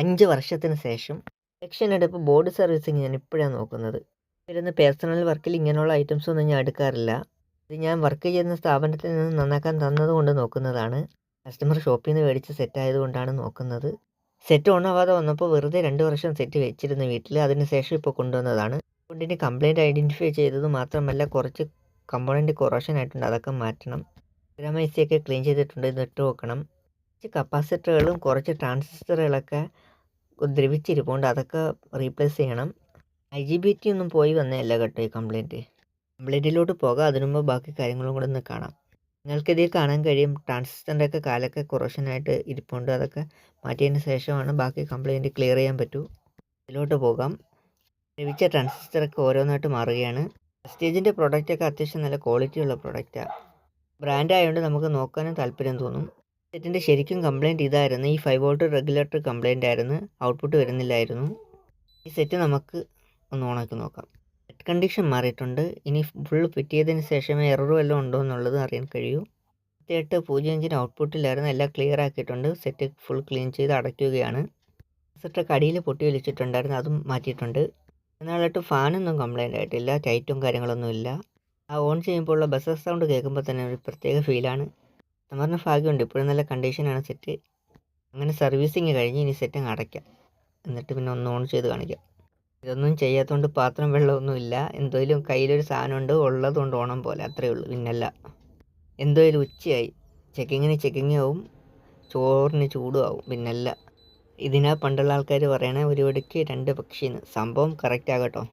5 വർഷത്തിന് ശേഷം സെക്ഷൻ എടുപ്പ് ബോർഡ് സർവീസിങ് ഞാൻ ഇപ്പോഴാണ് നോക്കുന്നത്. വരുന്ന പേഴ്സണൽ വർക്കിൽ ഇങ്ങനെയുള്ള ഐറ്റംസ് ഒന്നും ഞാൻ എടുക്കാറില്ല. ഇത് ഞാൻ വർക്ക് ചെയ്യുന്ന സ്ഥാപനത്തിൽ നിന്ന് നന്നാക്കാൻ തന്നതുകൊണ്ട് നോക്കുന്നതാണ്. കസ്റ്റമർ ഷോപ്പിൽ നിന്ന് മേടിച്ച് സെറ്റ് ആയതുകൊണ്ടാണ് നോക്കുന്നത്. സെറ്റ് ഓണാവാതെ വന്നപ്പോൾ വെറുതെ 2 വർഷം സെറ്റ് വെച്ചിരുന്നു വീട്ടിൽ. അതിനുശേഷം ഇപ്പോൾ കൊണ്ടുവന്നതാണ്. അതുകൊണ്ട് കംപ്ലയിൻറ്റ് ഐഡൻറ്റിഫൈ ചെയ്തത് മാത്രമല്ല, കുറച്ച് കമ്പോണൻറ്റ് കൊറോഷൻ ആയിട്ടുണ്ട്, അതൊക്കെ മാറ്റണം. ഗ്രാമൈസിയൊക്കെ ക്ലീൻ ചെയ്തിട്ടുണ്ട്, ഇതിട്ട് നോക്കണം. കുറച്ച് കപ്പാസിറ്ററുകളും കുറച്ച് ട്രാൻസിസ്റ്ററുകളൊക്കെ ദ്രവിച്ചിരിപ്പുണ്ട്, അതൊക്കെ റീപ്ലേസ് ചെയ്യണം. IGBT ഒന്നും പോയി വന്നതല്ല കേട്ടോ ഈ കംപ്ലയിൻറ്റിലോട്ട് പോകാം. അതിനു മുമ്പ് ബാക്കി കാര്യങ്ങളും കൂടെ ഒന്ന് കാണാം. നിങ്ങൾക്കിതിൽ കാണാൻ കഴിയും ട്രാൻസിസ്റ്ററിൻ്റെ ഒക്കെ കാലൊക്കെ കൊറോഷനായിട്ട് ഇരിപ്പുണ്ട്. അതൊക്കെ മാറ്റിയതിന് ശേഷമാണ് ബാക്കി കംപ്ലയിൻറ്റ് ക്ലിയർ ചെയ്യാൻ പറ്റൂ. ഇതിലോട്ട് പോകാം. ലഭിച്ച ട്രാൻസിസ്റ്ററൊക്കെ ഓരോന്നായിട്ട് മാറുകയാണ്. പ്രസ്റ്റീജിൻ്റെ പ്രൊഡക്റ്റൊക്കെ അത്യാവശ്യം നല്ല ക്വാളിറ്റിയുള്ള പ്രൊഡക്റ്റാണ്. ബ്രാൻഡ് ആയതുകൊണ്ട് നമുക്ക് നോക്കാനും താല്പര്യം തോന്നും. സെറ്റിൻ്റെ ശരിക്കും കംപ്ലയിൻറ്റ് ഇതായിരുന്നു. ഈ 5 വോൾട്ട് റെഗുലേറ്റർ കംപ്ലയിൻ്റ് ആയിരുന്നു, ഔട്ട്പുട്ട് വരുന്നില്ലായിരുന്നു. ഈ സെറ്റ് നമുക്ക് ഒന്ന് ഓണാക്കി നോക്കാം. സെറ്റ് കണ്ടീഷൻ മാറിയിട്ടുണ്ട്. ഇനി ഫുൾ ഫിറ്റ് ചെയ്തതിന് ശേഷമേ എററും എല്ലാം ഉണ്ടോ എന്നുള്ളത് അറിയാൻ കഴിയൂ. 8.05 ഔട്ട്പുട്ടിലായിരുന്നു, എല്ലാം ക്ലിയർ ആക്കിയിട്ടുണ്ട്. സെറ്റ് ഫുൾ ക്ലീൻ ചെയ്ത് അടയ്ക്കുകയാണ്. സെറ്റൊക്കെ അടിയിൽ പൊട്ടി വലിച്ചിട്ടുണ്ടായിരുന്നു, അതും മാറ്റിയിട്ടുണ്ട്. എന്നാലായിട്ട് ഫാനൊന്നും കംപ്ലയിൻ്റ് ആയിട്ടില്ല, ടൈറ്റും കാര്യങ്ങളൊന്നും ഇല്ല. ആ ഓൺ ചെയ്യുമ്പോൾ ഉള്ള ബസർ സൗണ്ട് കേൾക്കുമ്പോൾ തന്നെ ഒരു പ്രത്യേക ഫീലാണ്. കസ്റ്റമറിന് ഭാഗ്യമുണ്ട്, ഇപ്പോഴും നല്ല കണ്ടീഷനാണ് സെറ്റ്. അങ്ങനെ സർവീസിങ് കഴിഞ്ഞ് ഇനി സെറ്റ് അങ്ങ് അടയ്ക്കാം, എന്നിട്ട് പിന്നെ ഒന്ന് ഓൺ ചെയ്ത് കാണിക്കാം. ഇതൊന്നും ചെയ്യാത്തതുകൊണ്ട് പാത്രം വെള്ളമൊന്നും ഇല്ല. എന്തോലും കയ്യിലൊരു സാധനമുണ്ട്, ഉള്ളതുകൊണ്ട് ഓണം പോലെ, അത്രയേ ഉള്ളൂ, പിന്നല്ല. എന്തോലും ഉച്ചയായി, ചെക്കിങ് ആവും, ചോറിന് ചൂടും ആവും, പിന്നല്ല. ഇതിനാ പണ്ടുള്ള ആൾക്കാർ പറയണേ ഒരു വെടിക്ക് 2 പക്ഷിന്ന്. സംഭവം കറക്റ്റ് ആകട്ടോ.